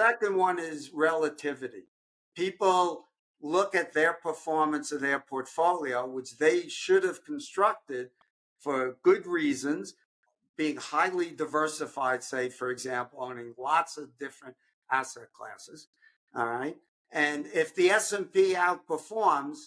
Second one is relativity. People look at their performance of their portfolio, which they should have constructed for good reasons, being highly diversified, say, for example, owning lots of different asset classes. All right. And if the S&P outperforms,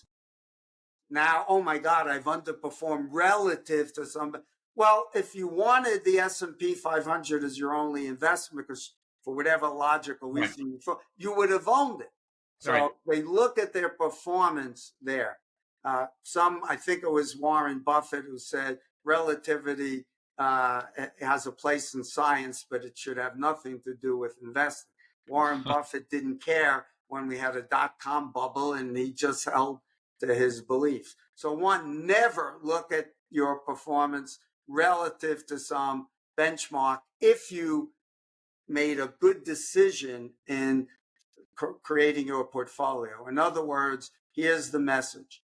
now, oh my God, I've underperformed relative to somebody. Well, if you wanted the S&P 500 as your only investment, because for whatever logical reason you would have owned it. So they look at their performance there. I think it was Warren Buffett who said relativity has a place in science, but it should have nothing to do with investing. Warren Buffett didn't care when we had a dot-com bubble, and he just held to his beliefs. So one, never look at your performance relative to some benchmark if you made a good decision in creating your portfolio. In other words, here's the message.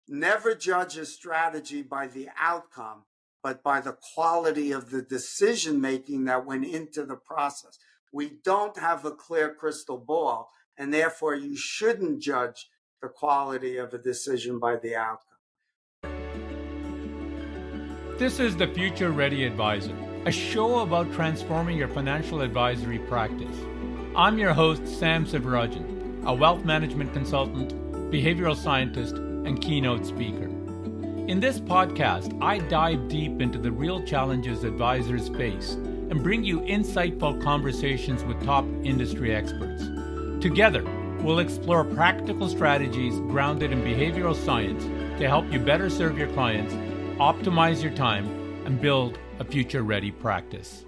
Never judge a strategy by the outcome, but by the quality of the decision making that went into the process. We don't have a clear crystal ball, and therefore you shouldn't judge the quality of a decision by the outcome. This is the Future Ready Advisor, a show about transforming your financial advisory practice. I'm your host, Sam Sivarajan, a wealth management consultant, behavioral scientist, and keynote speaker. In this podcast, I dive deep into the real challenges advisors face and bring you insightful conversations with top industry experts. Together, we'll explore practical strategies grounded in behavioral science to help you better serve your clients, optimize your time, and build a future-ready practice.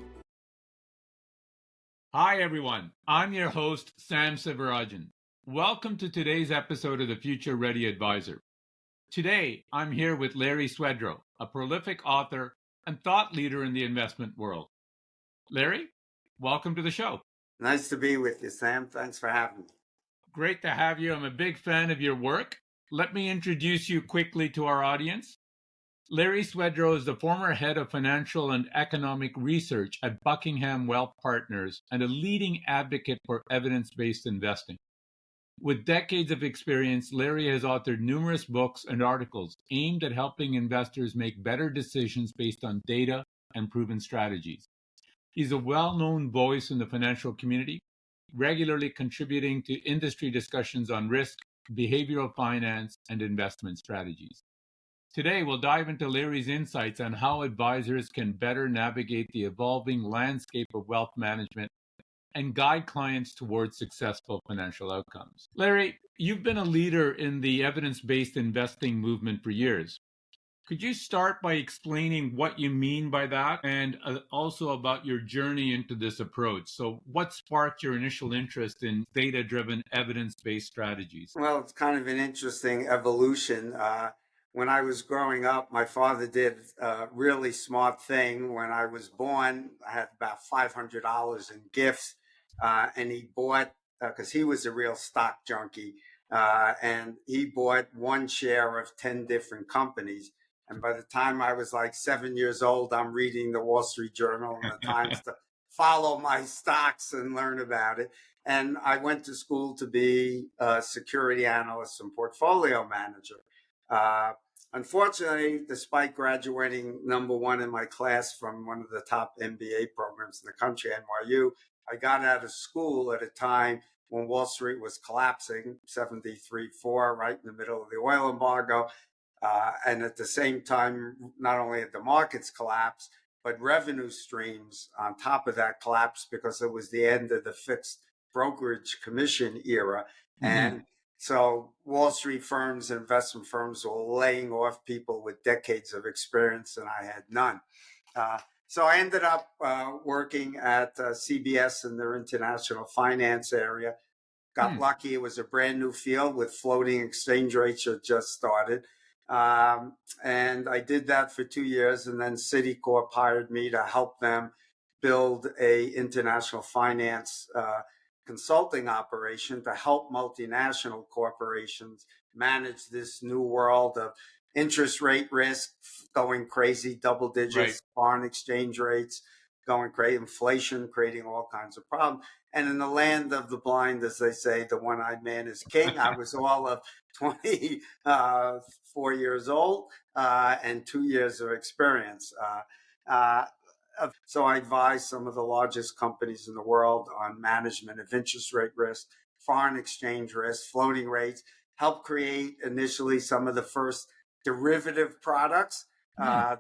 Hi, everyone. I'm your host, Sam Sivarajan. Welcome to today's episode of the Future Ready Advisor. Today, I'm here with Larry Swedroe, a prolific author and thought leader in the investment world. Larry, welcome to the show. Nice to be with you, Sam. Thanks for having me. Great to have you. I'm a big fan of your work. Let me introduce you quickly to our audience. Larry Swedroe is the former head of financial and economic research at Buckingham Wealth Partners and a leading advocate for evidence-based investing. With decades of experience, Larry has authored numerous books and articles aimed at helping investors make better decisions based on data and proven strategies. He's a well-known voice in the financial community, regularly contributing to industry discussions on risk, behavioral finance, and investment strategies. Today, we'll dive into Larry's insights on how advisors can better navigate the evolving landscape of wealth management and guide clients towards successful financial outcomes. Larry, you've been a leader in the evidence-based investing movement for years. Could you start by explaining what you mean by that and also about your journey into this approach? So what sparked your initial interest in data-driven evidence-based strategies? Well, it's kind of an interesting evolution. When I was growing up, my father did a really smart thing. When I was born, I had about $500 in gifts, and he bought, because he was a real stock junkie, and he bought one share of 10 different companies. And by the time I was like 7 years old, I'm reading the Wall Street Journal and the Times to follow my stocks and learn about it. And I went to school to be a security analyst and portfolio manager. Unfortunately, despite graduating number one in my class from one of the top MBA programs in the country, NYU, I got out of school at a time when Wall Street was collapsing, 73.4, right in the middle of the oil embargo. And at the same time, not only had the markets collapsed, but revenue streams on top of that collapsed because it was the end of the fixed brokerage commission era. Mm-hmm. And so Wall Street firms and investment firms were laying off people with decades of experience, and I had none. So I ended up working at CBS in their international finance area. Got lucky. It was a brand new field with floating exchange rates that just started. And I did that for 2 years, and then Citicorp hired me to help them build a international finance consulting operation to help multinational corporations manage this new world of interest rate risk going crazy, double digits, foreign exchange rates, going crazy, inflation creating all kinds of problems. And in the land of the blind, as they say, the one-eyed man is king. I was all of 24 years old and 2 years of experience. Uh, so I advised some of the largest companies in the world on management of interest rate risk, foreign exchange risk, floating rates, helped create initially some of the first derivative products,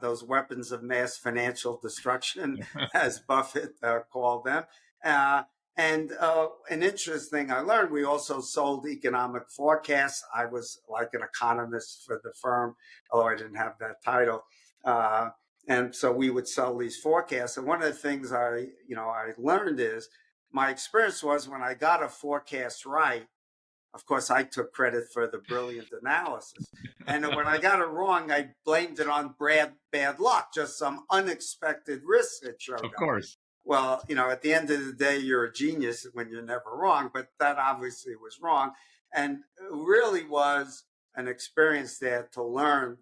those weapons of mass financial destruction, as Buffett called them. And an interesting thing I learned, we also sold economic forecasts. I was like an economist for the firm, although I didn't have that title. And so we would sell these forecasts. And one of the things I learned is my experience was when I got a forecast right, of course, I took credit for the brilliant analysis. And when I got it wrong, I blamed it on bad luck, just some unexpected risk that showed Of up. course. Well, at the end of the day, you're a genius when you're never wrong, but that obviously was wrong. And it really was an experience there to learn.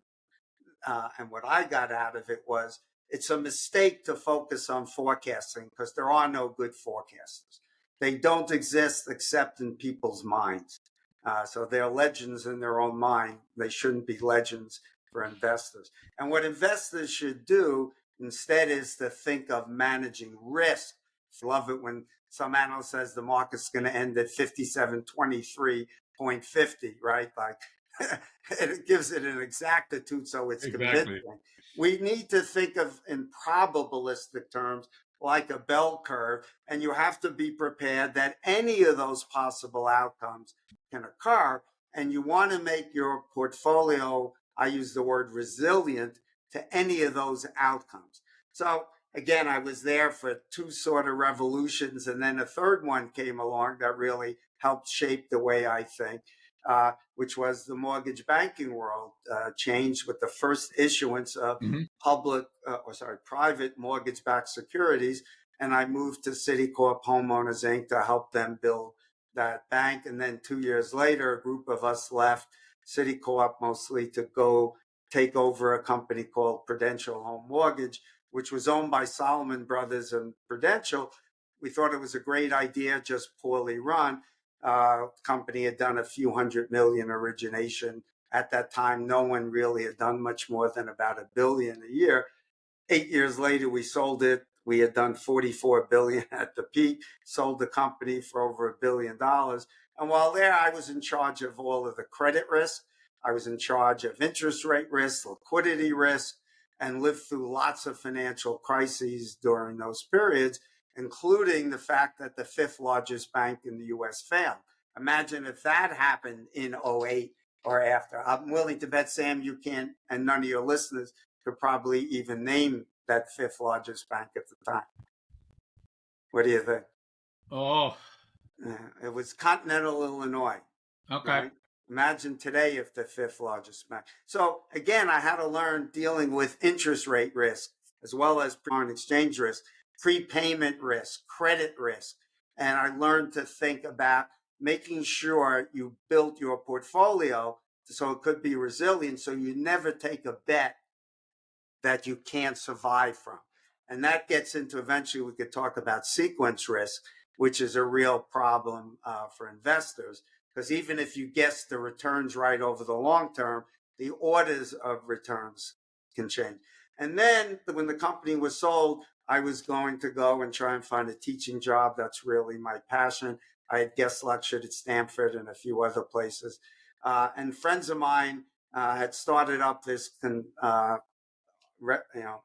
And what I got out of it was it's a mistake to focus on forecasting because there are no good forecasters. They don't exist except in people's minds. So they're legends in their own mind. They shouldn't be legends for investors. And what investors should do instead is to think of managing risk. I love it when some analyst says the market's going to end at 5723.50, right? Like it gives it an exactitude, so it's Exactly. convincing. We need to think of in probabilistic terms, like a bell curve, and you have to be prepared that any of those possible outcomes can occur. And you want to make your portfolio, I use the word resilient, to any of those outcomes. So again, I was there for two sort of revolutions, and then a third one came along that really helped shape the way I think. Which was the mortgage banking world, changed with the first issuance of private mortgage-backed securities. And I moved to Citicorp Homeowners Inc. to help them build that bank. And then 2 years later, a group of us left Citicorp mostly to go take over a company called Prudential Home Mortgage, which was owned by Solomon Brothers and Prudential. We thought it was a great idea, just poorly run. Company had done a few $100 million origination. At that time, no one really had done much more than about $1 billion a year. 8 years later, we sold it. We had done $44 billion at the peak, sold the company for over $1 billion. And while there, I was in charge of all of the credit risk. I was in charge of interest rate risk, liquidity risk, and lived through lots of financial crises during those periods, including the fact that the fifth largest bank in the U.S. failed. Imagine if that happened in 2008 or after. I'm willing to bet, Sam, you can't, and none of your listeners could probably even name that fifth largest bank at the time. What do you think? Oh, It was Continental Illinois. okay. Right? Imagine today if the fifth largest bank. So again, I had to learn dealing with interest rate risk as well as foreign exchange risk, prepayment risk, credit risk. And I learned to think about making sure you built your portfolio so it could be resilient, so you never take a bet that you can't survive from. And that gets into, eventually we could talk about sequence risk, which is a real problem for investors, because even if you guess the returns right over the long term, the orders of returns can change. And then when the company was sold, I was going to go and try and find a teaching job. That's really my passion. I had guest lectured at Stanford and a few other places. And friends of mine had started up this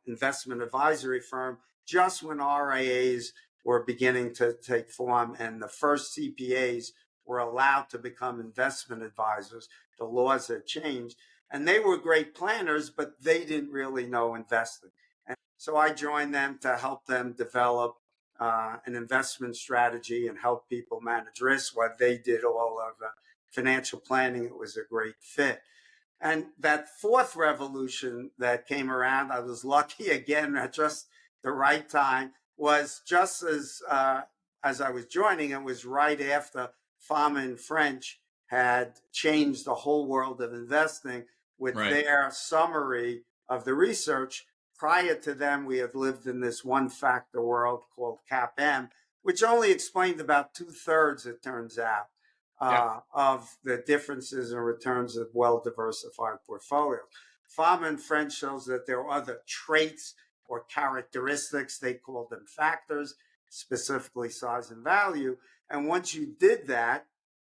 investment advisory firm just when RIAs were beginning to take form and the first CPAs were allowed to become investment advisors. The laws had changed and they were great planners, but they didn't really know investing. And so I joined them to help them develop an investment strategy and help people manage risk while they did all of the financial planning. It was a great fit. And that fourth revolution that came around, I was lucky again at just the right time, was just as I was joining, it was right after Fama and French had changed the whole world of investing with their summary of the research prior to them, we had lived in this one factor world called CAPM, which only explained about 2/3, it turns out, Yeah. of the differences in returns of well-diversified portfolios. Farmer and French shows that there are other traits or characteristics, they call them factors, specifically size and value. And once you did that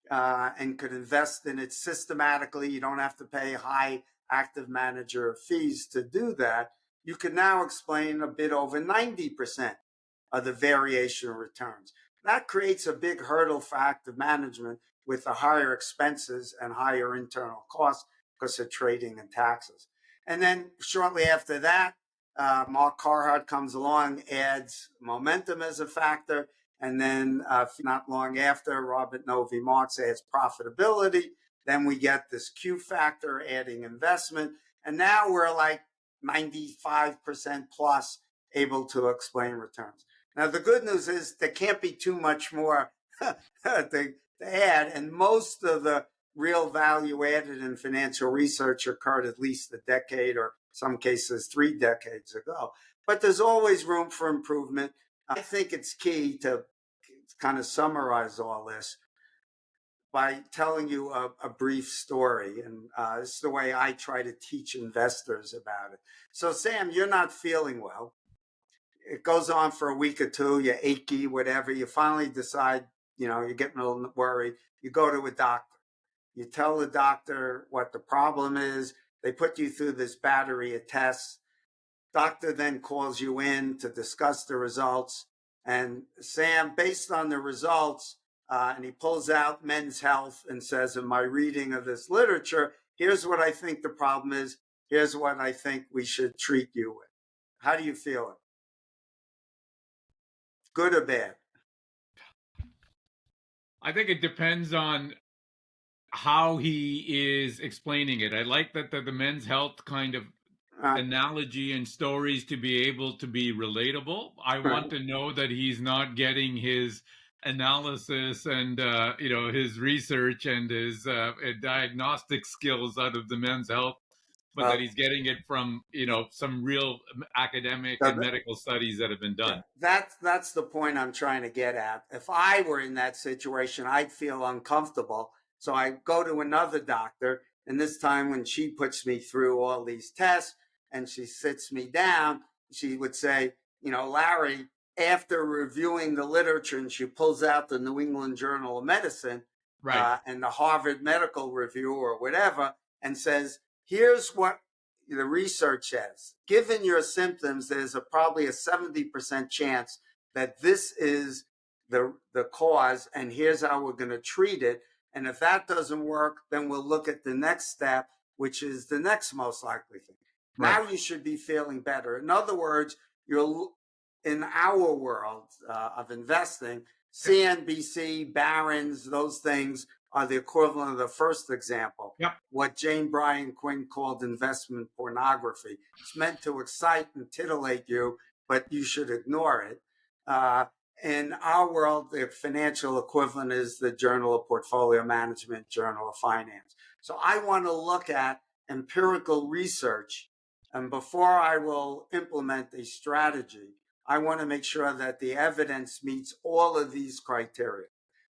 and could invest in it systematically, you don't have to pay high active manager fees to do that. You can now explain a bit over 90% of the variation in returns. That creates a big hurdle for active management with the higher expenses and higher internal costs because of trading and taxes. And then shortly after that, Mark Carhart comes along, adds momentum as a factor. And then not long after, Robert Novi Marx adds profitability. Then we get this Q factor adding investment. And now we're like 95% plus able to explain returns. Now, the good news is there can't be too much more to add. And most of the real value added in financial research occurred at least a decade or some cases 3 decades ago. But there's always room for improvement. I think it's key to kind of summarize all this by telling you a brief story. And this is the way I try to teach investors about it. So, Sam, you're not feeling well. It goes on for a week or two, you're achy, whatever. You finally decide, you're getting a little worried. You go to a doctor. You tell the doctor what the problem is. They put you through this battery of tests. Doctor then calls you in to discuss the results. And Sam, based on the results, and he pulls out Men's Health and says, in my reading of this literature, here's what I think the problem is. Here's what I think we should treat you with. How do you feel it? Good or bad? I think it depends on how he is explaining it. I like that the Men's Health kind of analogy and stories to be able to be relatable. I want to know that he's not getting his analysis and his research and his diagnostic skills out of the Men's Health, but that he's getting it from some real academic and medical studies that have been done. That's the point I'm trying to get at. If I were in that situation, I'd feel uncomfortable. So I go to another doctor, and this time when she puts me through all these tests and she sits me down, she would say, Larry, after reviewing the literature, and she pulls out the New England Journal of Medicine and the Harvard Medical Review or whatever, and says, here's what the research says. Given your symptoms, there's probably a 70% chance that this is the cause, and here's how we're going to treat it. And if that doesn't work, then we'll look at the next step, which is the next most likely thing. Now you should be feeling better. In other words, you're in our world of investing, CNBC, Barron's, those things are the equivalent of the first example. What Jane Bryan Quinn called investment pornography. It's meant to excite and titillate you, but you should ignore it. In our world, the financial equivalent is the Journal of Portfolio Management, Journal of Finance. So I want to look at empirical research. And before I will implement a strategy, I want to make sure that the evidence meets all of these criteria.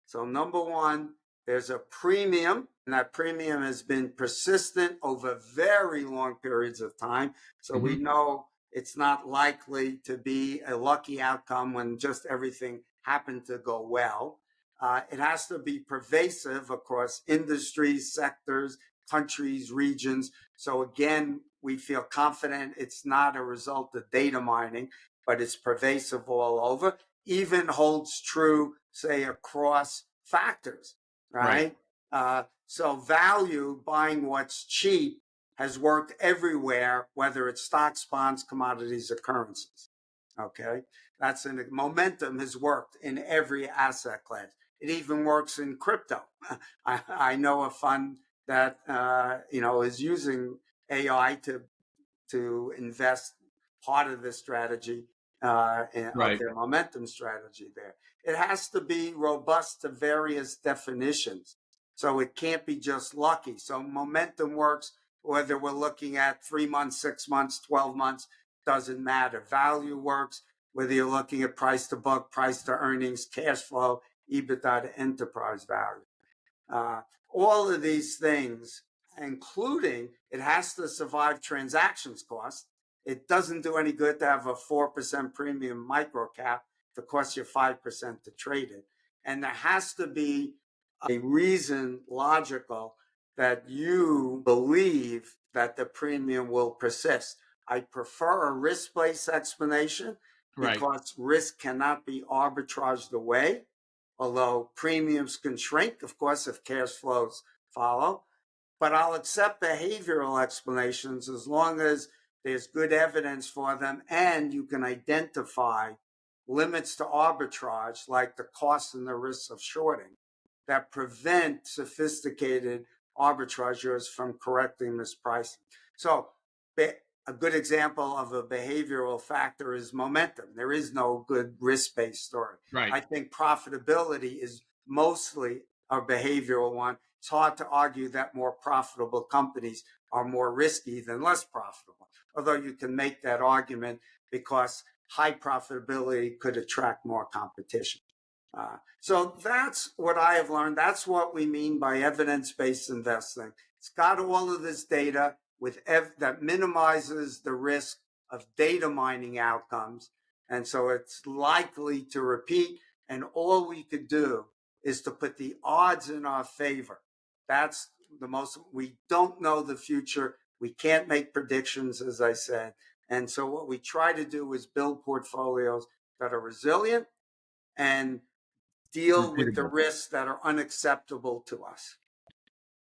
So number one, there's a premium, and that premium has been persistent over very long periods of time. So we know it's not likely to be a lucky outcome when just everything happened to go well. It has to be pervasive across industries, sectors, countries, regions. So again, we feel confident it's not a result of data mining, but it's pervasive all over. Even holds true, say, across factors, right? So value, buying what's cheap, has worked everywhere, whether it's stocks, bonds, commodities, or currencies. Okay, momentum has worked in every asset class. It even works in crypto. I know a fund that is using AI to invest part of the strategy of their momentum strategy there. It has to be robust to various definitions. So it can't be just lucky. So momentum works whether we're looking at 3 months, 6 months, 12 months. doesn't matter. Value works, whether you're looking at price to book, price to earnings, cash flow, EBITDA to enterprise value. All of these things, including it has to survive transactions costs. It doesn't do any good to have a 4% premium micro cap that costs you 5% to trade it. And there has to be a reason logical that you believe that the premium will persist. I prefer a risk-based explanation because risk cannot be arbitraged away, although premiums can shrink, of course, if cash flows follow. But I'll accept behavioral explanations as long as there's good evidence for them and you can identify limits to arbitrage, like the cost and the risks of shorting, that prevent sophisticated arbitrageurs from correcting mispricing. So a good example of a behavioral factor is momentum. There is no good risk-based story. I think profitability is mostly a behavioral one. It's hard to argue that more profitable companies are more risky than less profitable, although you can make that argument because high profitability could attract more competition. So that's what I have learned. That's what we mean by evidence-based investing. It's got all of this data that minimizes the risk of data mining outcomes. And so it's likely to repeat. And all we could do is to put the odds in our favor. That's the most, we don't know the future. We can't make predictions, as I said. And so what we try to do is build portfolios that are resilient and deal with the risks that are unacceptable to us.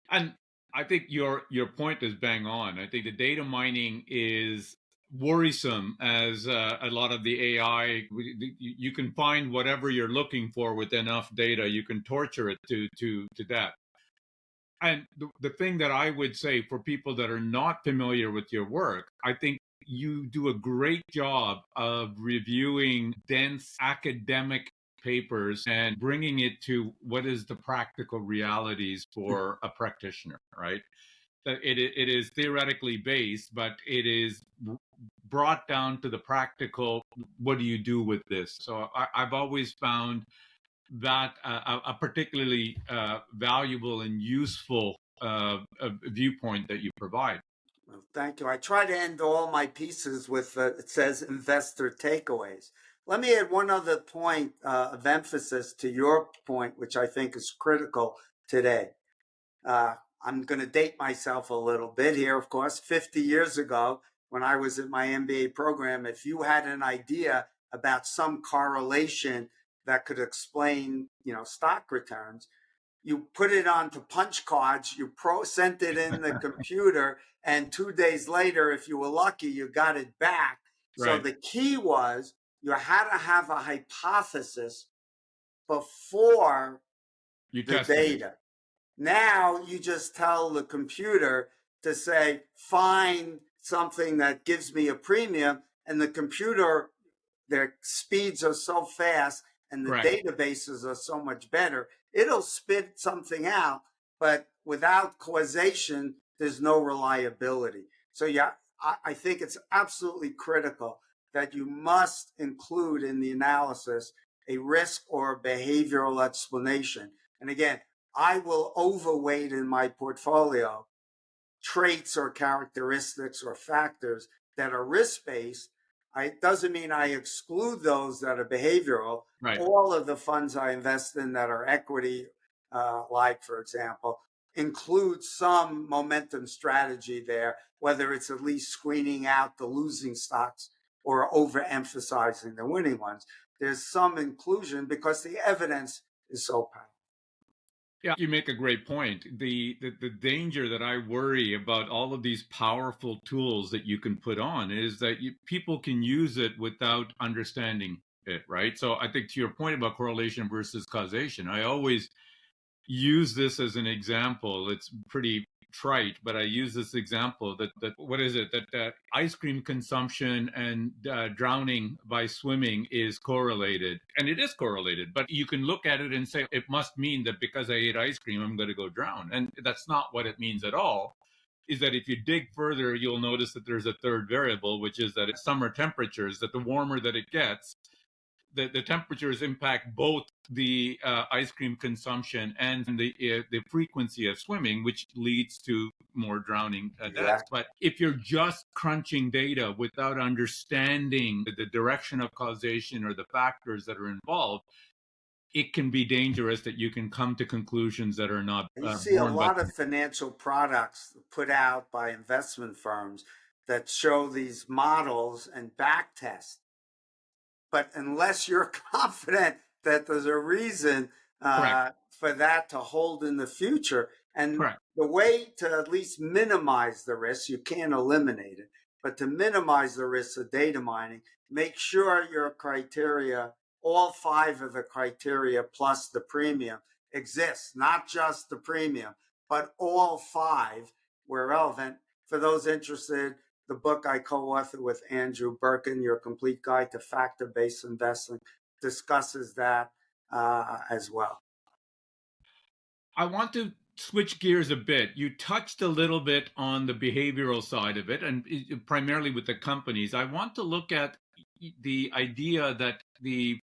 And I think your point is bang on. I think the data mining is worrisome as a lot of the AI. You can find whatever you're looking for with enough data. You can torture it to death. And the thing that I would say for people that are not familiar with your work, I think you do a great job of reviewing dense academic papers and bringing it to what is the practical realities for a practitioner, right? That it is theoretically based, but it is brought down to the practical, what do you do with this? So I've always found that a particularly valuable and useful viewpoint that you provide. Well, thank you. I try to end all my pieces with, it says investor takeaways. Let me add one other point of emphasis to your point, which I think is critical today. I'm going to date myself a little bit here, of course. 50 years ago, when I was in my MBA program, if you had an idea about some correlation that could explain, stock returns, you put it onto punch cards, you sent it in the computer, and 2 days later, if you were lucky, you got it back. Right. So the key was you had to have a hypothesis before the data. Now you just tell the computer to say, find something that gives me a premium, and the computer, their speeds are so fast and the databases are so much better, it'll spit something out, but without causation, there's no reliability. So yeah, I think it's absolutely critical that you must include in the analysis a risk or behavioral explanation. And again, I will overweight in my portfolio traits or characteristics or factors that are risk-based. It doesn't mean I exclude those that are behavioral. Right. All of the funds I invest in that are equity, like, for example, include some momentum strategy there, whether it's at least screening out the losing stocks or overemphasizing the winning ones. There's some inclusion because the evidence is so powerful. Yeah, you make a great point. The danger that I worry about all of these powerful tools that you can put on is that people can use it without understanding it, right? So I think to your point about correlation versus causation, I always use this as an example. It's pretty trite, but I use this example that what is it, that ice cream consumption and drowning by swimming is correlated, and it is correlated, but you can look at it and say it must mean that because I ate ice cream I'm going to go drown, and that's not what it means at all. is that if you dig further, you'll notice that there's a third variable, which is that at summer temperatures, that the warmer that it gets, the temperatures impact both the ice cream consumption and the frequency of swimming, which leads to more drowning deaths. Exactly. But if you're just crunching data without understanding the direction of causation or the factors that are involved, it can be dangerous that you can come to conclusions that are not You see a borne by. lot of financial products put out by investment firms that show these models and back test. But unless you're confident that there's a reason Correct. for that to hold in the future, and Correct. the way to at least minimize the risk, you can't eliminate it, but to minimize the risk of data mining, make sure your criteria, all 5 of the criteria plus the premium exists, not just the premium, but all 5 were relevant. For those interested, the book I co-authored with Andrew Birkin, Your Complete Guide to Factor-Based Investing, discusses that as well. I want to switch gears a bit. You touched a little bit on the behavioral side of it, and primarily with the companies. I want to look at the idea that the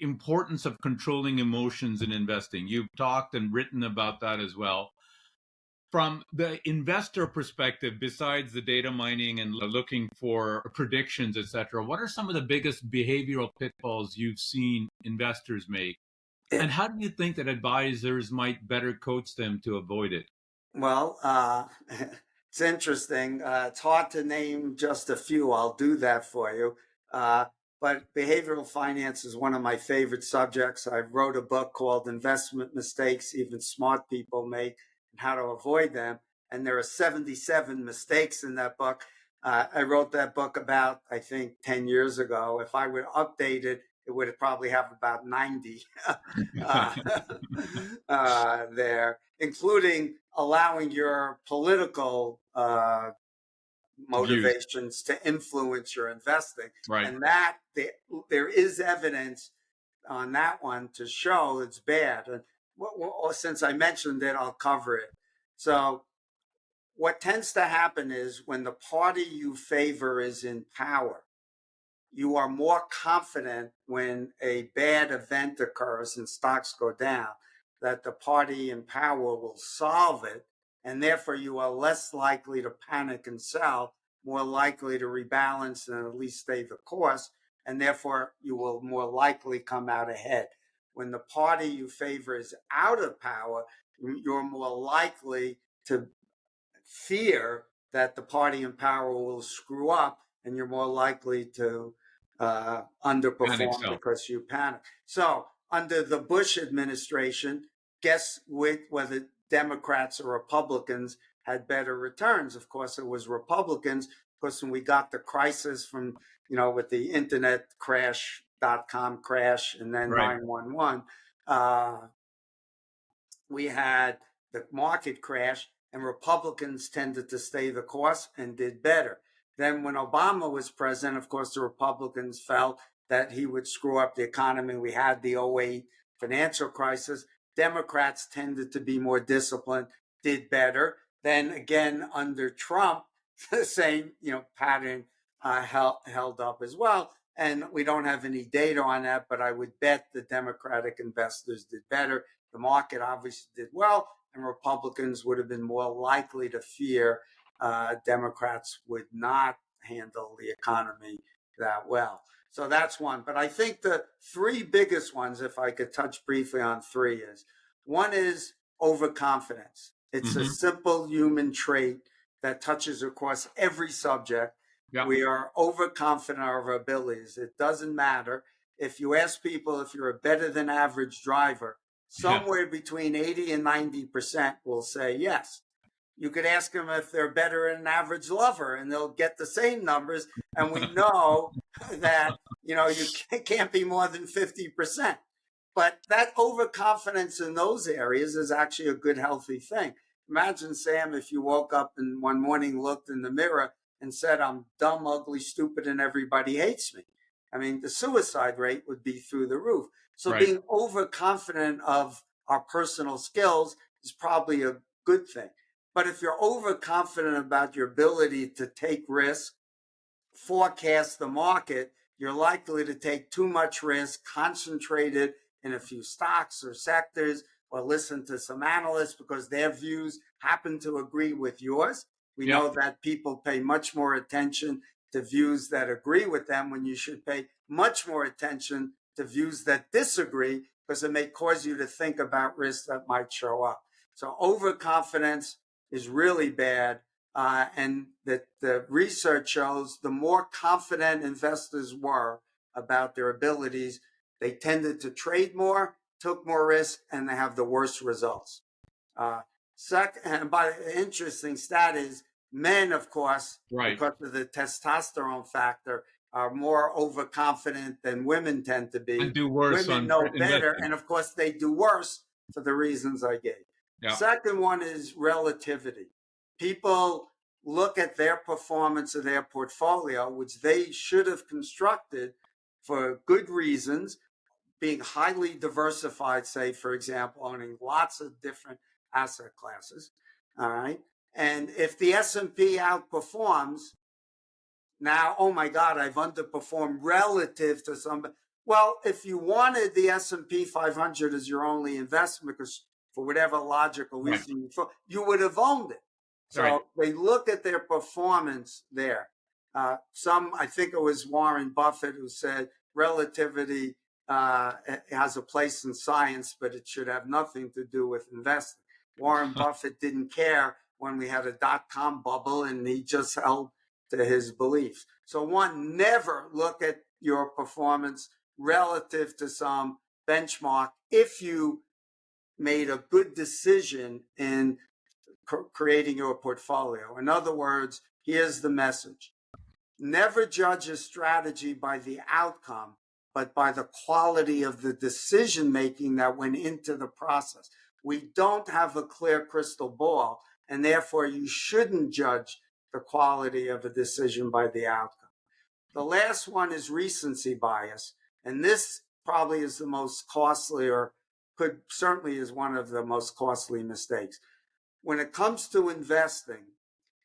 importance of controlling emotions in investing. You've talked and written about that as well. From the investor perspective, besides the data mining and looking for predictions, etc., what are some of the biggest behavioral pitfalls you've seen investors make? And how do you think that advisors might better coach them to avoid it? Well, it's interesting. It's hard to name just a few. I'll do that for you. But behavioral finance is one of my favorite subjects. I wrote a book called Investment Mistakes Even Smart People Make and How to Avoid Them. And there are 77 mistakes in that book. I wrote that book about, I think, 10 years ago. If I would update it, it would probably have about 90 there, including allowing your political motivations to influence your investing. Right. And that there is evidence on that one to show it's bad. And since I mentioned it, I'll cover it. So what tends to happen is when the party you favor is in power, you are more confident when a bad event occurs and stocks go down that the party in power will solve it. And therefore, you are less likely to panic and sell, more likely to rebalance and at least stay the course. And therefore, you will more likely come out ahead. When the party you favor is out of power, you're more likely to fear that the party in power will screw up, and you're more likely to underperform because you panic. So under the Bush administration, guess whether Democrats or Republicans had better returns? Of course, it was Republicans, because when we got the crisis from, with the internet crash, .com crash, and then 9/11, we had the market crash, and Republicans tended to stay the course and did better. Then when Obama was president, of course, the Republicans felt that he would screw up the economy. We had the 2008 financial crisis. Democrats tended to be more disciplined, did better. Then again, under Trump, the same pattern held up as well. And we don't have any data on that, but I would bet the Democratic investors did better. The market obviously did well, and Republicans would have been more likely to fear Democrats would not handle the economy that well. So that's one. But I think the 3 biggest ones, if I could touch briefly on 3, is one is overconfidence. It's a simple human trait that touches across every subject. Yep. We are overconfident of our abilities. It doesn't matter. If you ask people if you're a better than average driver, somewhere between 80 and 90% will say yes. You could ask them if they're better than an average lover, and they'll get the same numbers. And we know that, you can't be more than 50%. But that overconfidence in those areas is actually a good, healthy thing. Imagine, Sam, if you woke up and one morning looked in the mirror and said, I'm dumb, ugly, stupid, and everybody hates me. I mean, the suicide rate would be through the roof. So being overconfident of our personal skills is probably a good thing. But if you're overconfident about your ability to take risk, forecast the market, you're likely to take too much risk, concentrate it in a few stocks or sectors, or listen to some analysts because their views happen to agree with yours. We Yep. know that people pay much more attention to views that agree with them when you should pay much more attention to views that disagree, because it may cause you to think about risks that might show up. So overconfidence is really bad. And that the research shows the more confident investors were about their abilities, they tended to trade more, took more risk, and they have the worst results. Second, and by the interesting stat is men, of course, Right. because of the testosterone factor, are more overconfident than women tend to be. And do worse Women on know better, investing. and of course they do worse for the reasons I gave. Yeah. Second one is relativity. People look at their performance of their portfolio, which they should have constructed for good reasons, being highly diversified, say, for example, owning lots of different asset classes. All right. And if the S&P outperforms, now, oh my God, I've underperformed relative to somebody. Well, if you wanted the S&P 500 as your only investment, because for whatever logical reason you would have owned it. So they look at their performance there. I think it was Warren Buffett who said relativity has a place in science, but it should have nothing to do with investing. Warren Buffett didn't care when we had a dot-com bubble, and he just held to his beliefs. So one, never look at your performance relative to some benchmark if you made a good decision in creating your portfolio. In other words, here's the message. Never judge a strategy by the outcome, but by the quality of the decision making that went into the process. We don't have a clear crystal ball, and therefore you shouldn't judge the quality of a decision by the outcome. The last one is recency bias, and this probably is the most costly, or could certainly is one of the most costly mistakes. When it comes to investing,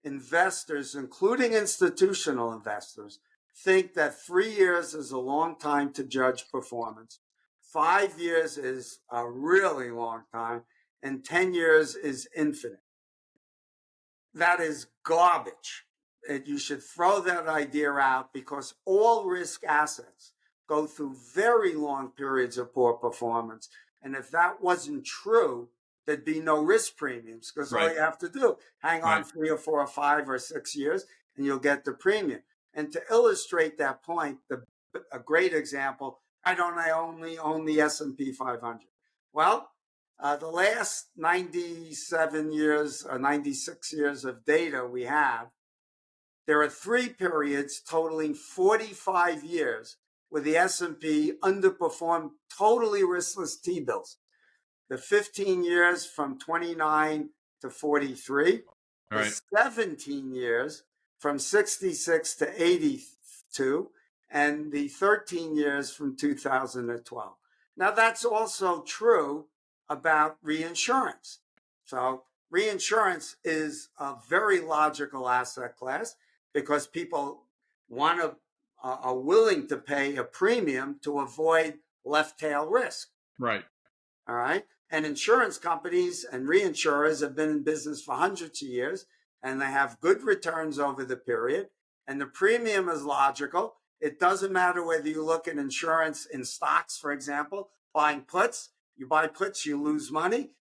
investors, including institutional investors, think that 3 years is a long time to judge performance. 5 years is a really long time, and 10 years is infinite. That is garbage. And you should throw that idea out, because all risk assets go through very long periods of poor performance. And if that wasn't true, there'd be no risk premiums, because all you have to do, hang on 3 or 4 or 5 or 6 years, and you'll get the premium. And to illustrate that point, a great example, I only own the S&P 500. Well, the last 97 years or 96 years of data we have, there are 3 periods totaling 45 years where the S&P underperformed totally riskless T-bills. The 15 years from 29 to 43, the 17 years from 66 to 82, and the 13 years from 2012. Now, that's also true about reinsurance. So reinsurance is a very logical asset class, because people are willing to pay a premium to avoid left tail risk. Right. All right. And insurance companies and reinsurers have been in business for hundreds of years, and they have good returns over the period. And the premium is logical. It doesn't matter whether you look at insurance in stocks, for example, buying puts. You buy puts, you lose money.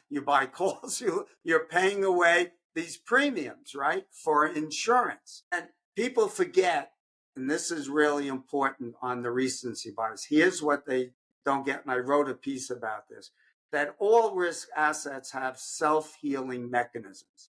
You buy calls, you're paying away these premiums, right, for insurance. And people forget, and this is really important on the recency bias. Here's what they don't get, and I wrote a piece about this, that all risk assets have self-healing mechanisms.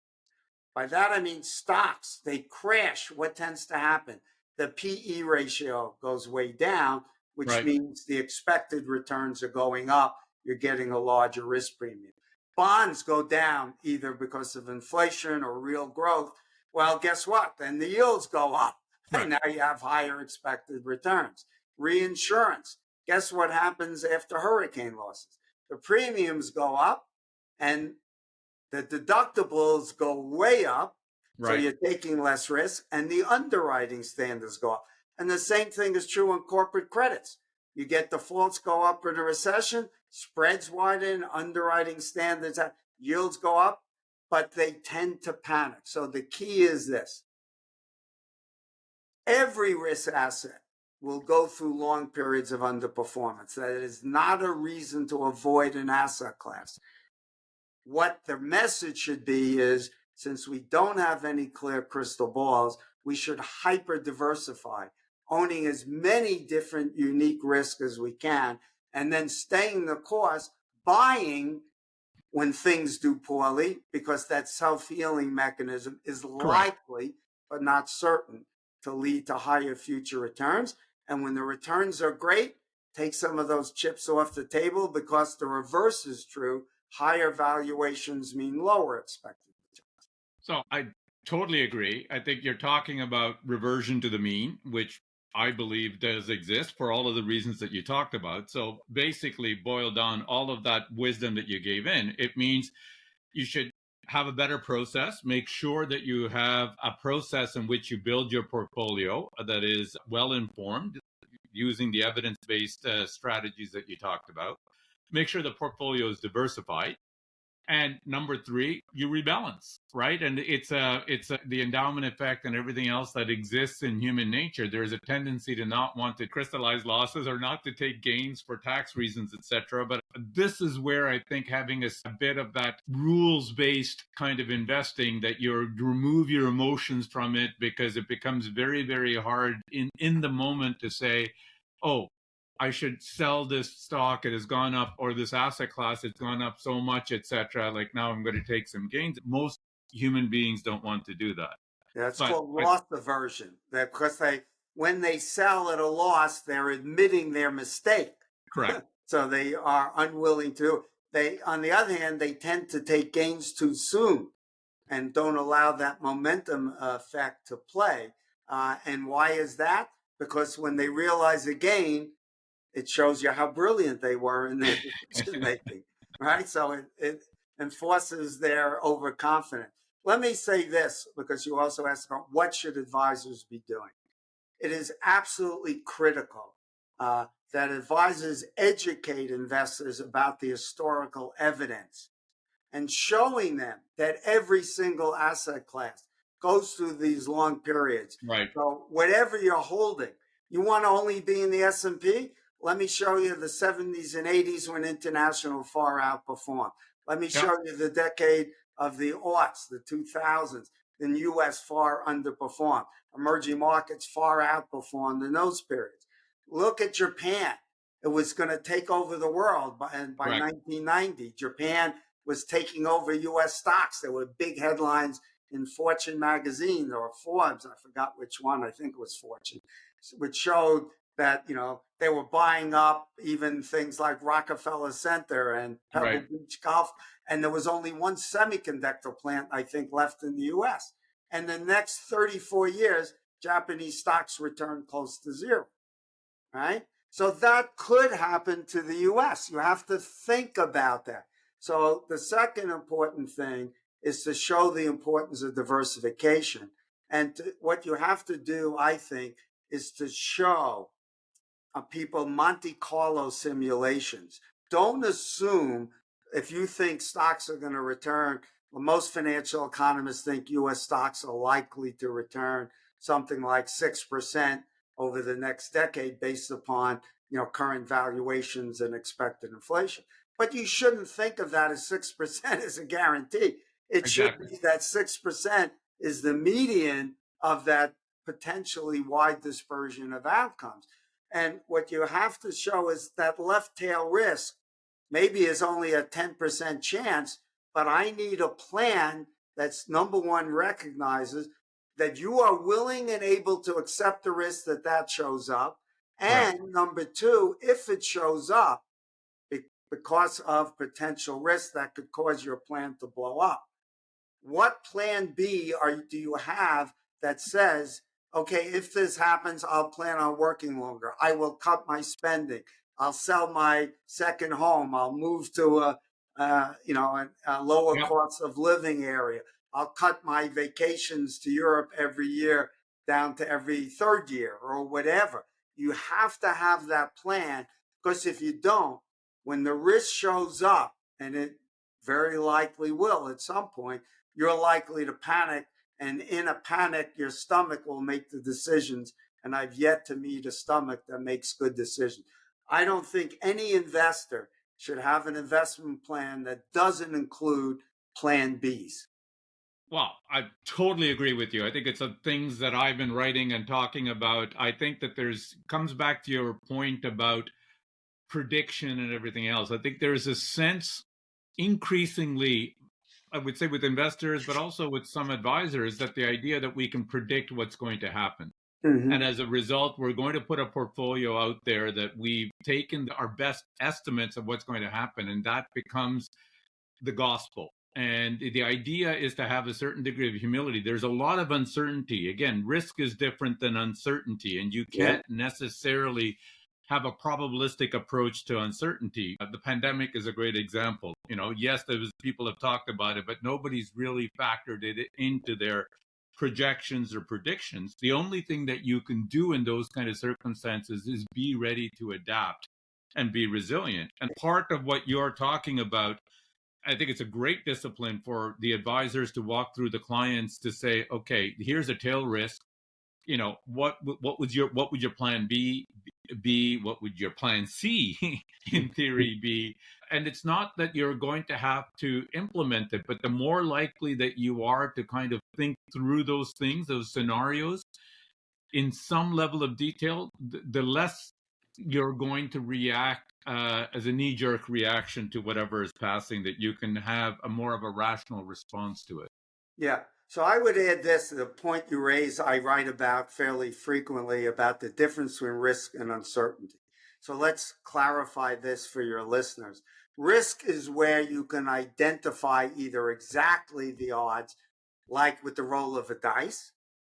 By that, I mean stocks, they crash. What tends to happen? The PE ratio goes way down, which means the expected returns are going up. You're getting a larger risk premium. Bonds go down either because of inflation or real growth. Well, guess what? Then the yields go up, and now you have higher expected returns. Reinsurance, guess what happens after hurricane losses? The premiums go up, and The deductibles go way up, so Right. you're taking less risk, and the underwriting standards go up. And the same thing is true on corporate credits. You get defaults go up in a recession, spreads widen, underwriting standards, yields go up, but they tend to panic. So the key is this. Every risk asset will go through long periods of underperformance. That is not a reason to avoid an asset class. What the message should be is, since we don't have any clear crystal balls, we should hyper diversify, owning as many different unique risks as we can, and then staying the course, buying when things do poorly, because that self-healing mechanism is Correct. likely, but not certain, to lead to higher future returns. And when the returns are great, take some of those chips off the table, because the reverse is true. Higher valuations mean lower expected returns. So I totally agree. I think you're talking about reversion to the mean, which I believe does exist for all of the reasons that you talked about. So basically, boil down all of that wisdom that you gave in. It means you should have a better process. Make sure that you have a process in which you build your portfolio that is well informed, using the evidence based strategies that you talked about. Make sure the portfolio is diversified. And number three, you rebalance, right? And it's the endowment effect and everything else that exists in human nature. There's a tendency to not want to crystallize losses or not to take gains for tax reasons, etc. But this is where I think having a bit of that rules-based kind of investing, that you remove your emotions from it, because it becomes very, very hard in the moment to say, oh, I should sell this stock, it has gone up, or this asset class, it's gone up so much, etc. Like, now I'm going to take some gains. Most human beings don't want to do that. That's But called loss aversion. That because when they sell at a loss, they're admitting their mistake. correct. So they are unwilling to. On the other hand, they tend to take gains too soon and don't allow that momentum effect to play. And why is that? Because when they realize a gain, it shows you how brilliant they were in their decision making, right? So it enforces their overconfidence. Let me say this, because you also asked about what should advisors be doing. It is absolutely critical that advisors educate investors about the historical evidence and showing them that every single asset class goes through these long periods. Right. So whatever you're holding, you want to only be in the S&P? Let me show you the 70s and 80s when international far outperformed. Let me show you the decade of the aughts, the 2000s, then U.S. far underperformed. Emerging markets far outperformed in those periods. Look at Japan. It was going to take over the world by 1990. Japan was taking over U.S. stocks. There were big headlines in Fortune magazine or Forbes. I forgot which one. I think it was Fortune, which showed that, they were buying up even things like Rockefeller Center and Pebble Beach Golf. And there was only one semiconductor plant, I think, left in the U.S. And the next 34 years, Japanese stocks returned close to zero, right? So that could happen to the U.S. You have to think about that. So the second important thing is to show the importance of diversification. And what you have to do, I think, is to show people Monte Carlo simulations. Don't assume, if you think stocks are going to return, well, most financial economists think U.S. stocks are likely to return something like 6% over the next decade based upon current valuations and expected inflation. But you shouldn't think of that as 6% as a guarantee. It should be that 6% is the median of that potentially wide dispersion of outcomes. And what you have to show is that left tail risk maybe is only a 10% chance, but I need a plan that's, number one, recognizes that you are willing and able to accept the risk that shows up. And number two, if it shows up because of potential risk that could cause your plan to blow up, what plan B do you have that says, okay, if this happens, I'll plan on working longer. I will cut my spending. I'll sell my second home. I'll move to a lower Yep. cost of living area. I'll cut my vacations to Europe every year down to every third year or whatever. You have to have that plan, because if you don't, when the risk shows up, and it very likely will at some point, you're likely to panic. And in a panic, your stomach will make the decisions. And I've yet to meet a stomach that makes good decisions. I don't think any investor should have an investment plan that doesn't include plan Bs. Well, I totally agree with you. I think it's the things that I've been writing and talking about. I think that there's comes back to your point about prediction and everything else. I think there's a sense increasingly, I would say with investors, but also with some advisors, that the idea that we can predict what's going to happen. And Mm-hmm. as a result, we're going to put a portfolio out there that we've taken our best estimates of what's going to happen, and that becomes the gospel. And the idea is to have a certain degree of humility. There's a lot of uncertainty. Again, risk is different than uncertainty, and you Yeah. can't necessarily have a probabilistic approach to uncertainty. The pandemic is a great example. Yes, people have talked about it, but nobody's really factored it into their projections or predictions. The only thing that you can do in those kind of circumstances is be ready to adapt and be resilient. And part of what you're talking about, I think it's a great discipline for the advisors to walk through the clients to say, okay, here's a tail risk. What would your plan be? What would your plan C in theory be? And it's not that you're going to have to implement it, but the more likely that you are to kind of think through those things, those scenarios in some level of detail, the less you're going to react as a knee-jerk reaction to whatever is passing, that you can have a more of a rational response to it. Yeah. So I would add this to the point you raise. I write about fairly frequently about the difference between risk and uncertainty. So let's clarify this for your listeners. Risk is where you can identify either exactly the odds, like with the roll of a dice,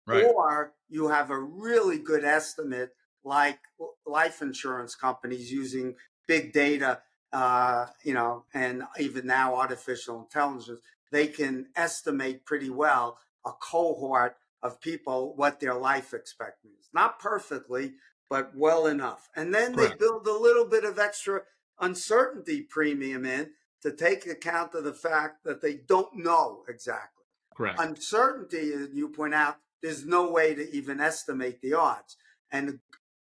Right. or you have a really good estimate, like life insurance companies using big data, and even now artificial intelligence. They can estimate pretty well a cohort of people what their life expectancy is. Not perfectly, but well enough. And then they Correct. build a little bit of extra uncertainty premium in to take account of the fact that they don't know exactly. Correct. Uncertainty, as you point out, there's no way to even estimate the odds. And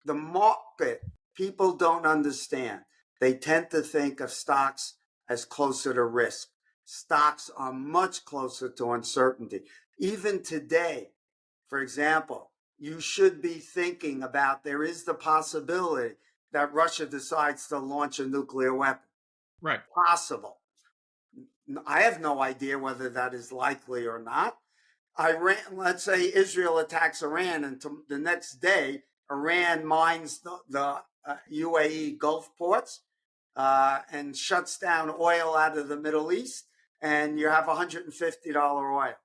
the market, people don't understand. They tend to think of stocks as closer to risk. Stocks are much closer to uncertainty. Even today, for example, you should be thinking about there is the possibility that Russia decides to launch a nuclear weapon. Right. Possible. I have no idea whether that is likely or not. Iran, let's say Israel attacks Iran, and the next day, Iran mines the UAE Gulf ports and shuts down oil out of the Middle East, and you have $150 oil. Yep.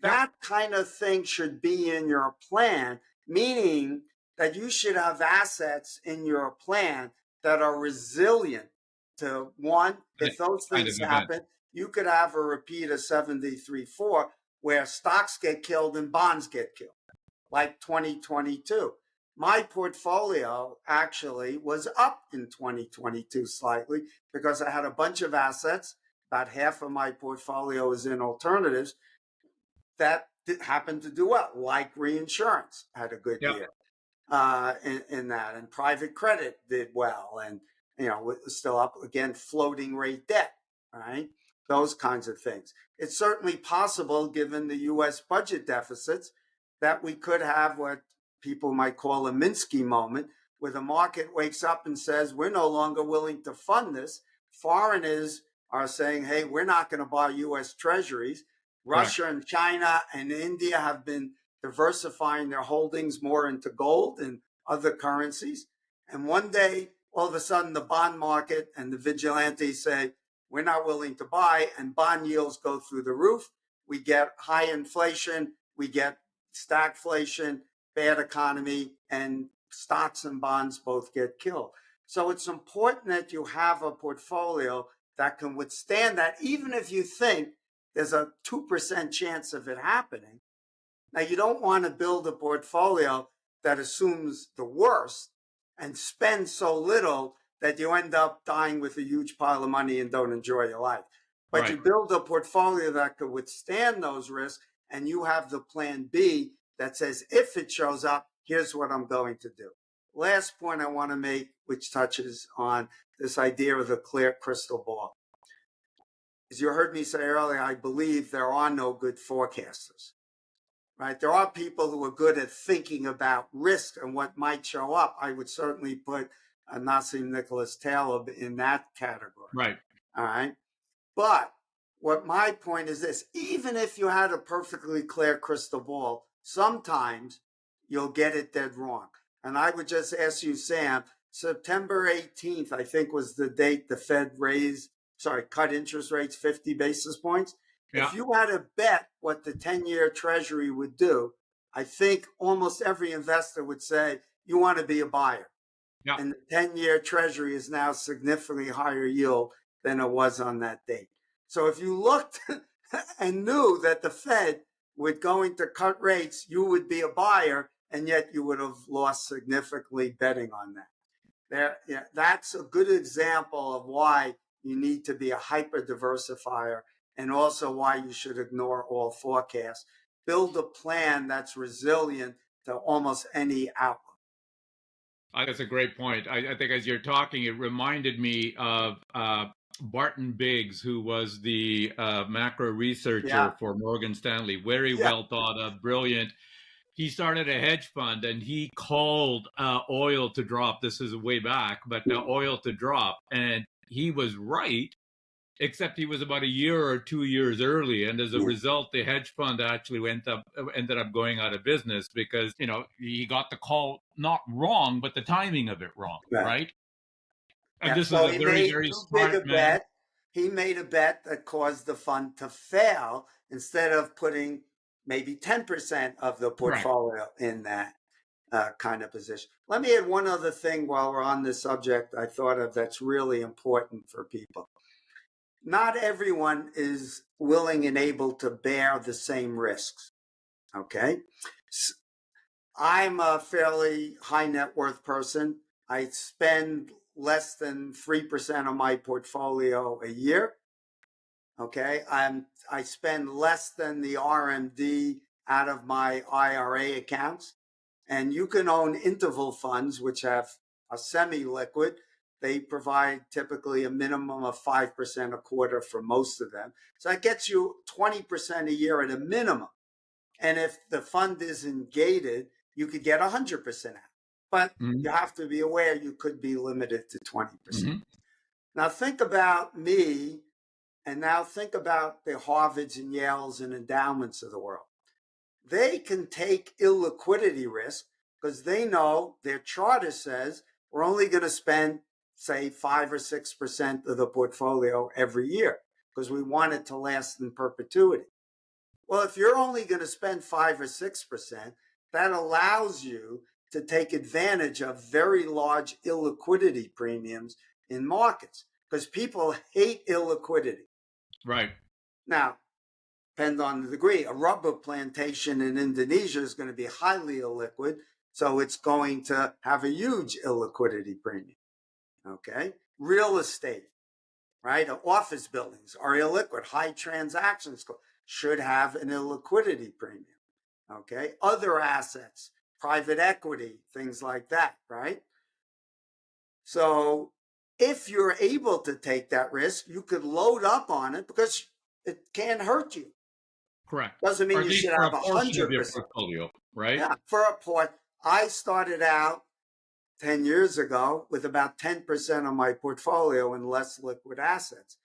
That kind of thing should be in your plan, meaning that you should have assets in your plan that are resilient to one, if those Kind of things event. happen, you could have a repeat of 73.4 where stocks get killed and bonds get killed, like 2022. My portfolio actually was up in 2022 slightly because I had a bunch of assets. About half of my portfolio is in alternatives that happened to do well, like reinsurance had a good Yep. year in that, and private credit did well, and still up again, floating rate debt, right? Those kinds of things. It's certainly possible, given the U.S. budget deficits, that we could have what people might call a Minsky moment, where the market wakes up and says, we're no longer willing to fund this. Foreigners are saying, hey, we're not going to buy U.S. treasuries. Correct. Russia and China and India have been diversifying their holdings more into gold and other currencies. And one day, all of a sudden, the bond market and the vigilantes say, we're not willing to buy, and bond yields go through the roof. We get high inflation, we get stagflation, bad economy, and stocks and bonds both get killed. So it's important that you have a portfolio that can withstand that, even if you think there's a 2% chance of it happening. Now, you don't want to build a portfolio that assumes the worst and spend so little that you end up dying with a huge pile of money and don't enjoy your life. But Right. you build a portfolio that could withstand those risks, and you have the plan B that says, if it shows up, here's what I'm going to do. Last point I want to make, which touches on this idea of the clear crystal ball. As you heard me say earlier, I believe there are no good forecasters. Right? There are people who are good at thinking about risk and what might show up. I would certainly put Nassim Nicholas Taleb in that category. Right. All right. But what my point is this, even if you had a perfectly clear crystal ball, sometimes you'll get it dead wrong. And I would just ask you, Sam, September 18th, I think was the date the Fed cut interest rates 50 basis points. Yeah. If you had to bet what the 10-year Treasury would do, I think almost every investor would say, you want to be a buyer. Yeah. And the 10-year Treasury is now significantly higher yield than it was on that date. So if you looked and knew that the Fed was going to cut rates, you would be a buyer, and yet you would have lost significantly betting on that. That's a good example of why you need to be a hyper diversifier, and also why you should ignore all forecasts. Build a plan that's resilient to almost any outlook. That's a great point. I think as you're talking, it reminded me of Barton Biggs, who was the macro researcher for Morgan Stanley. Very well thought of, brilliant. He started a hedge fund and he called oil to drop. This is way back, but oil to drop. And he was right, except he was about a year or 2 years early. And as a result, the hedge fund actually ended up going out of business because, he got the call not wrong, but the timing of it wrong, right? And this so is a very, very smart man. Bet. He made a bet that caused the fund to fail instead of putting maybe 10% of the portfolio in that kind of position. Let me add one other thing while we're on this subject I thought of that's really important for people. Not everyone is willing and able to bear the same risks, okay? I'm a fairly high net worth person. I spend less than 3% of my portfolio a year. Okay. I spend less than the RMD out of my IRA accounts. And you can own interval funds, which are semi-liquid. They provide typically a minimum of 5% a quarter for most of them. So that gets you 20% a year at a minimum. And if the fund isn't gated, you could get 100% out. But you have to be aware you could be limited to 20%. Now think about me, and now think about the Harvards and Yales and endowments of the world. They can take illiquidity risk because they know their charter says we're only going to spend, say, 5 or 6% of the portfolio every year because we want it to last in perpetuity. Well, if you're only going to spend 5 or 6%, that allows you to take advantage of very large illiquidity premiums in markets because people hate illiquidity. Right. Now, depend on the degree. A rubber plantation in Indonesia is going to be highly illiquid, so it's going to have a huge illiquidity premium. Okay. Real estate, right? Office buildings are illiquid. High transactions should have an illiquidity premium. Okay. Other assets, private equity, things like that, right? So if you're able to take that risk, you could load up on it because it can't hurt you. Correct. Doesn't mean you should have 100% portfolio, right? Yeah, for a port. I started out 10 years ago with about 10% of my portfolio in less liquid assets.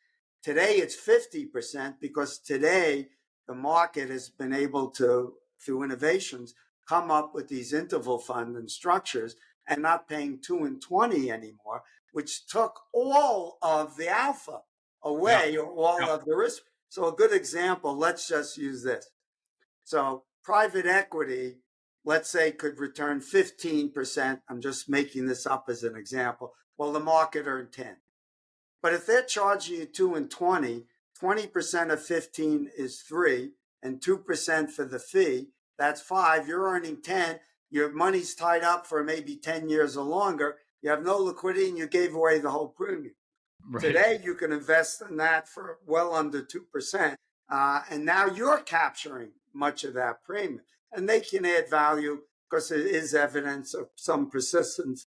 Today it's 50% because today the market has been able to, through innovations, come up with these interval fund and structures and not paying 2 and 20 anymore, which took all of the alpha away or all of the risk. So a good example, let's just use this. So private equity, let's say, could return 15%. I'm just making this up as an example. Well, the market earned 10. But if they're charging you 2 and 20, 20% of 15 is 3, and 2% for the fee, that's 5. You're earning 10. Your money's tied up for maybe 10 years or longer. You have no liquidity and you gave away the whole premium. Right. Today, you can invest in that for well under 2%. And now you're capturing much of that premium. And they can add value because it is evidence of some persistence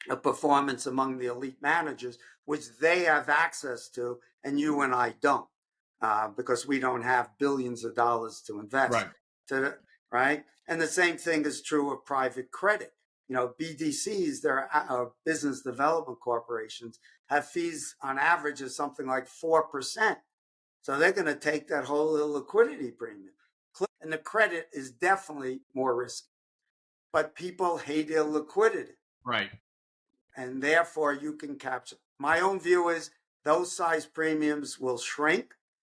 of performance among the elite managers, which they have access to, and you and I don't, because we don't have billions of dollars to invest. Right. Right? And the same thing is true of private credit. BDCs, their business development corporations, have fees on average of something like 4%. So they're going to take that whole illiquidity premium. And the credit is definitely more risky. But people hate illiquidity. Right. And therefore you can capture. My own view is those size premiums will shrink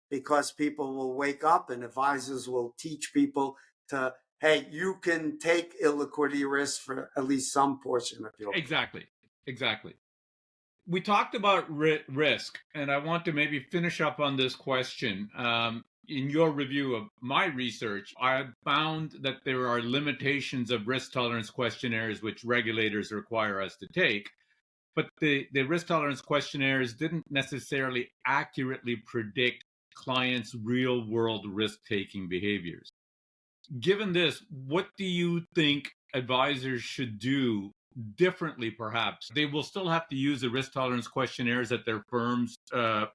because people will wake up and advisors will teach people to, hey, you can take illiquidity risk for at least some portion of your. Exactly. We talked about risk, and I want to maybe finish up on this question. In your review of my research, I found that there are limitations of risk tolerance questionnaires which regulators require us to take, but the risk tolerance questionnaires didn't necessarily accurately predict clients' real-world risk-taking behaviors. Given this, what do you think advisors should do differently, perhaps? They will still have to use the risk tolerance questionnaires that their firms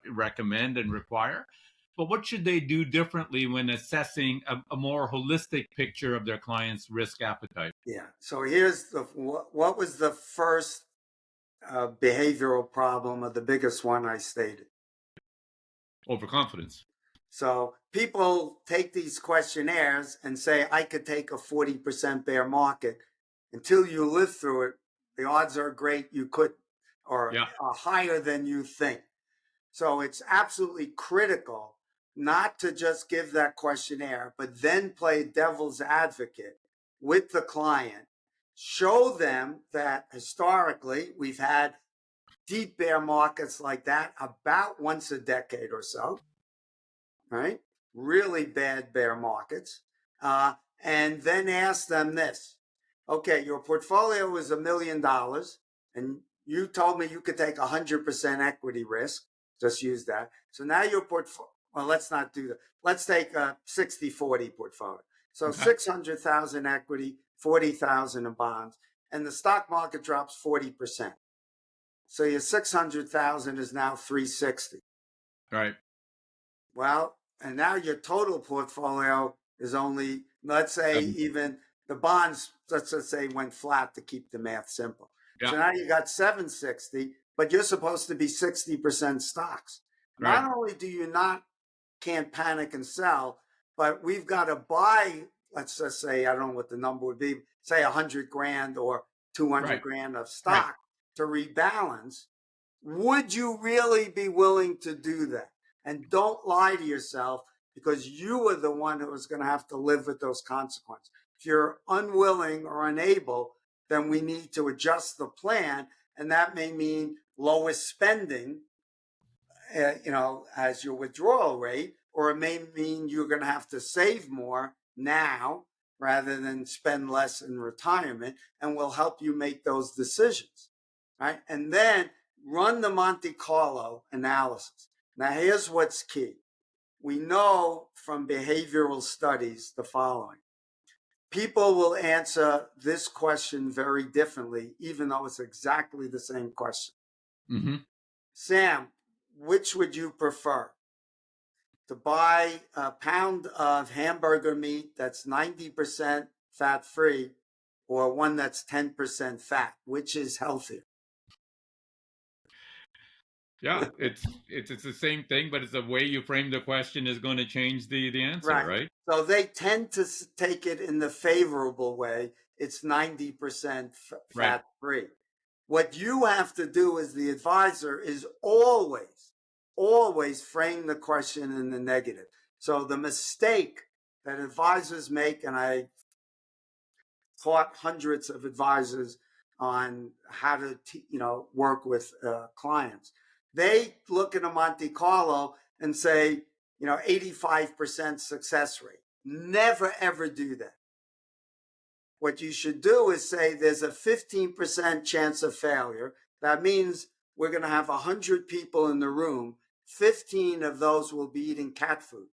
recommend and require. But what should they do differently when assessing a more holistic picture of their clients' risk appetite? Yeah. So here's what was the first behavioral problem, or the biggest one I stated? Overconfidence. So people take these questionnaires and say, I could take a 40% bear market. Until you live through it, the odds are great you could, or are higher than you think. So it's absolutely critical not to just give that questionnaire, but then play devil's advocate with the client. Show them that historically we've had deep bear markets like that about once a decade or so, right? Really bad bear markets. And then ask them this. Okay, your portfolio is $1 million, and you told me you could take 100% equity risk. Just use that. So now your portfolio, well, let's not do that. Let's take a 60-40 portfolio. So 600,000 equity, 40,000 in bonds, and the stock market drops 40%. So your 600,000 is now 360. Right. Well, and now your total portfolio is only, let's say, even the bonds, let's just say, went flat to keep the math simple. Yeah. So now you got 760, but you're supposed to be 60% stocks. Right. Not only do you can't panic and sell, but we've got to buy, let's just say, I don't know what the number would be, say 100 grand or 200 grand of stock to rebalance. Would you really be willing to do that? And don't lie to yourself, because you are the one who is going to have to live with those consequences. If you're unwilling or unable, then we need to adjust the plan. And that may mean lower spending, as your withdrawal rate, or it may mean you're going to have to save more now rather than spend less in retirement, and will help you make those decisions, right? And then run the Monte Carlo analysis. Now, here's what's key. We know from behavioral studies the following. People will answer this question very differently, even though it's exactly the same question. Mm-hmm. Sam, which would you prefer? To buy a pound of hamburger meat that's 90% fat-free, or one that's 10% fat? Which is healthier? Yeah, it's the same thing, but it's the way you frame the question is going to change the answer, right? So they tend to take it in the favorable way. It's 90% fat-free. Right. What you have to do as the advisor is always frame the question in the negative. So the mistake that advisors make, and I taught hundreds of advisors on how to work with clients. They look at a Monte Carlo and say, 85% success rate. Never, ever do that. What you should do is say there's a 15% chance of failure. That means we're going to have 100 people in the room. 15 of those will be eating cat food.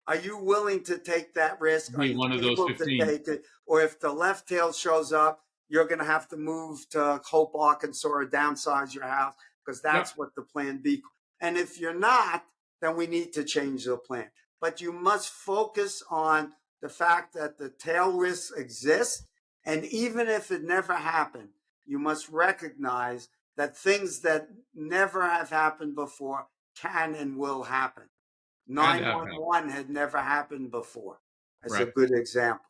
Are you willing to take that risk? Are Be you one of those able to 15. take it? Or if the left tail shows up, you're going to have to move to Hope, Arkansas, or downsize your house because that's what the plan B. And if you're not, then we need to change the plan. But you must focus on the fact that the tail risks exist. And even if it never happened, you must recognize that things that never have happened before can and will happen. And have happened. 911 had never happened before, as a Right. good example,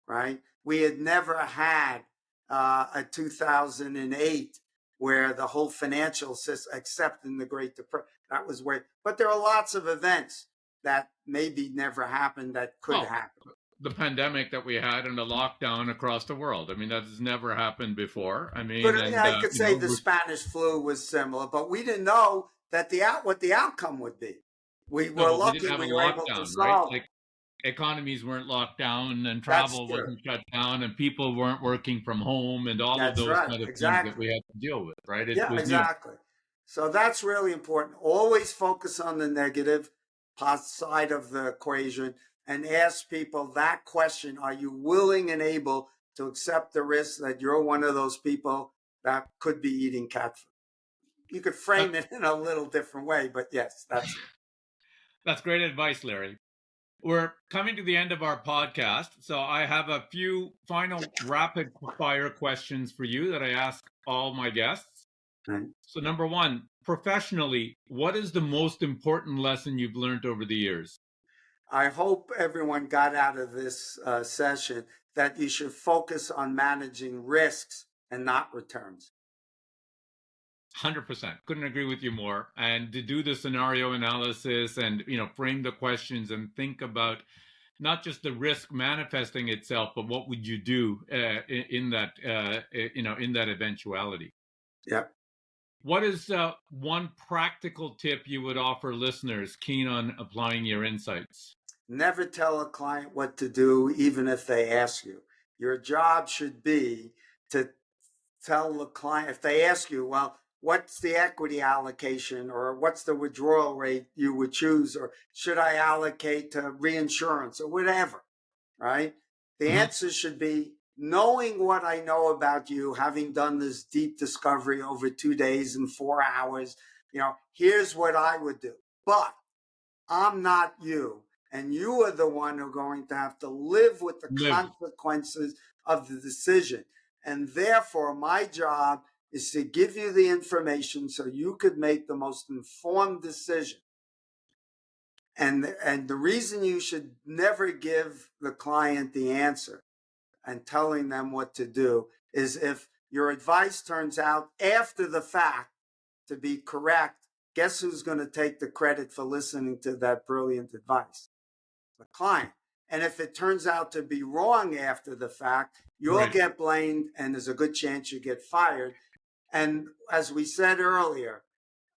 right? We had never had a 2008 where the whole financial system, except in the Great Depression, that was where, but there are lots of events that maybe never happened that could happen. The pandemic that we had and the lockdown across the world. I mean, that has never happened before. I mean, But and I could say the Spanish flu was similar, but we didn't know that what the outcome would be. We were but we lucky didn't have a we were able to lockdown, right? solve it. Like economies weren't locked down and That's travel true. wasn't shut down and people weren't working from home and all of That's those right. kind of things Exactly. that we had to deal with, right? It Yeah, was new. exactly. So that's really important. Always focus on the negative side of the equation and ask people that question. Are you willing and able to accept the risk that you're one of those people that could be eating cat food? You could frame it in a little different way, but yes, that's it. That's great advice, Larry. We're coming to the end of our podcast, so I have a few final rapid fire questions for you that I ask all my guests. Right. So, number one, professionally, what is the most important lesson you've learned over the years? I hope everyone got out of this session that you should focus on managing risks and not returns. 100%. Couldn't agree with you more. And to do the scenario analysis and, frame the questions and think about not just the risk manifesting itself, but what would you do in that eventuality? Yep. What is one practical tip you would offer listeners keen on applying your insights? Never tell a client what to do, even if they ask you. Your job should be to tell the client, if they ask you, well, what's the equity allocation or what's the withdrawal rate you would choose, or should I allocate to reinsurance or whatever, right? The answer should be, knowing what I know about you, having done this deep discovery over 2 days and 4 hours, here's what I would do. But I'm not you. And you are the one who are going to have to live with the consequences of the decision. And therefore, my job is to give you the information so you could make the most informed decision. And the reason you should never give the client the answer and telling them what to do is if your advice turns out after the fact to be correct, guess who's going to take the credit for listening to that brilliant advice? The client. And if it turns out to be wrong after the fact, you'll get blamed and there's a good chance you get fired. And as we said earlier,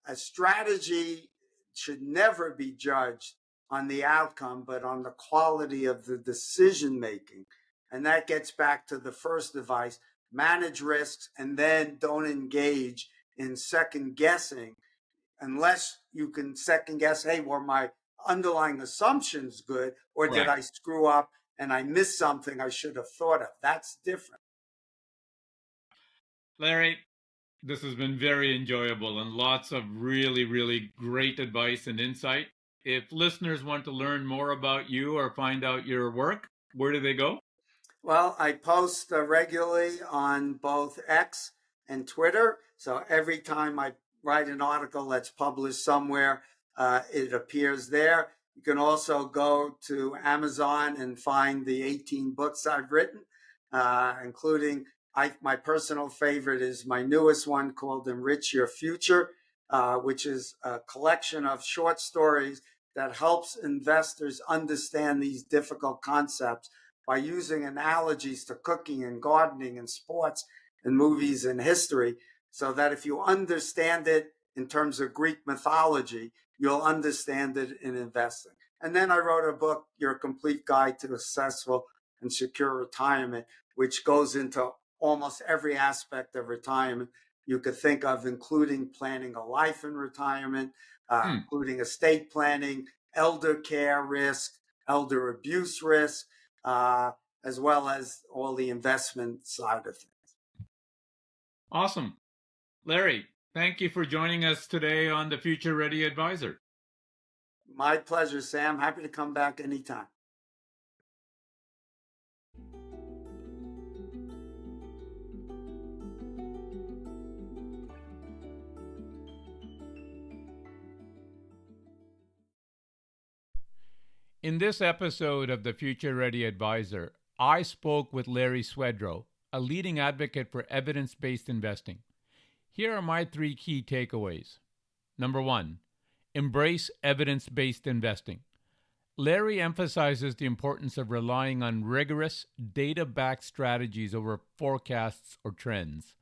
a strategy should never be judged on the outcome, but on the quality of the decision making. And that gets back to the first advice: manage risks and then don't engage in second guessing unless you can second guess, hey, were my underlying assumptions good, or did I screw up and I missed something I should have thought of? That's different. Larry, this has been very enjoyable and lots of really, really great advice and insight. If listeners want to learn more about you or find out your work, where do they go? Well, I post regularly on both X and Twitter. So every time I write an article that's published somewhere, it appears there. You can also go to Amazon and find the 18 books I've written, including my personal favorite is my newest one called Enrich Your Future, which is a collection of short stories that helps investors understand these difficult concepts by using analogies to cooking and gardening and sports and movies and history, so that if you understand it in terms of Greek mythology, you'll understand it in investing. And then I wrote a book, Your Complete Guide to a Successful and Secure Retirement, which goes into almost every aspect of retirement you could think of, including planning a life in retirement, including estate planning, elder care risk, elder abuse risk, as well as all the investment side of things. Awesome. Larry, thank you for joining us today on the Future Ready Advisor. My pleasure, Sam. Happy to come back anytime. In this episode of the Future Ready Advisor, I spoke with Larry Swedroe, a leading advocate for evidence-based investing. Here are my 3 key takeaways. Number 1, embrace evidence-based investing. Larry emphasizes the importance of relying on rigorous, data-backed strategies over forecasts or trends.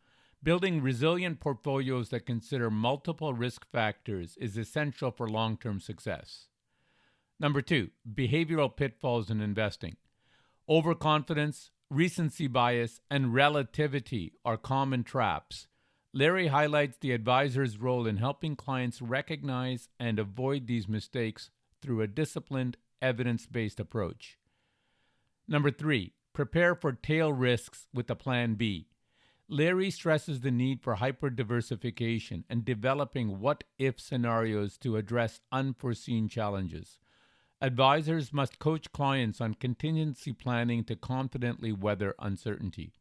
Building resilient portfolios that consider multiple risk factors is essential for long-term success. Number 2, behavioral pitfalls in investing. Overconfidence, recency bias, and relativity are common traps. Larry highlights the advisor's role in helping clients recognize and avoid these mistakes through a disciplined, evidence-based approach. Number 3, prepare for tail risks with a plan B. Larry stresses the need for hyper-diversification and developing what-if scenarios to address unforeseen challenges. Advisors must coach clients on contingency planning to confidently weather uncertainty.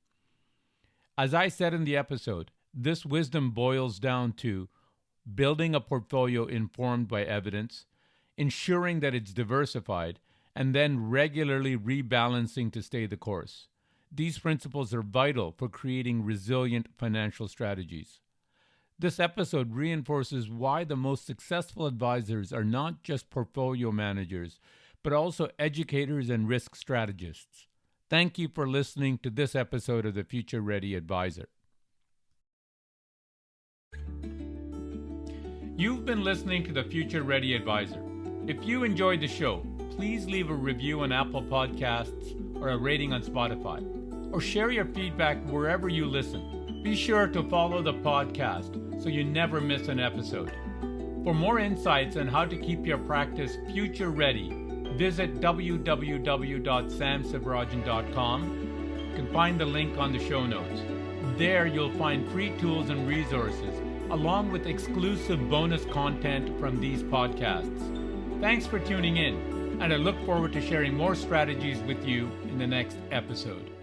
As I said in the episode, this wisdom boils down to building a portfolio informed by evidence, ensuring that it's diversified, and then regularly rebalancing to stay the course. These principles are vital for creating resilient financial strategies. This episode reinforces why the most successful advisors are not just portfolio managers, but also educators and risk strategists. Thank you for listening to this episode of the Future Ready Advisor. You've been listening to the Future Ready Advisor. If you enjoyed the show, please leave a review on Apple Podcasts or a rating on Spotify, or share your feedback wherever you listen. Be sure to follow the podcast so you never miss an episode. For more insights on how to keep your practice future ready, visit www.samsivarajan.com. You can find the link on the show notes. There you'll find free tools and resources, along with exclusive bonus content from these podcasts. Thanks for tuning in, and I look forward to sharing more strategies with you in the next episode.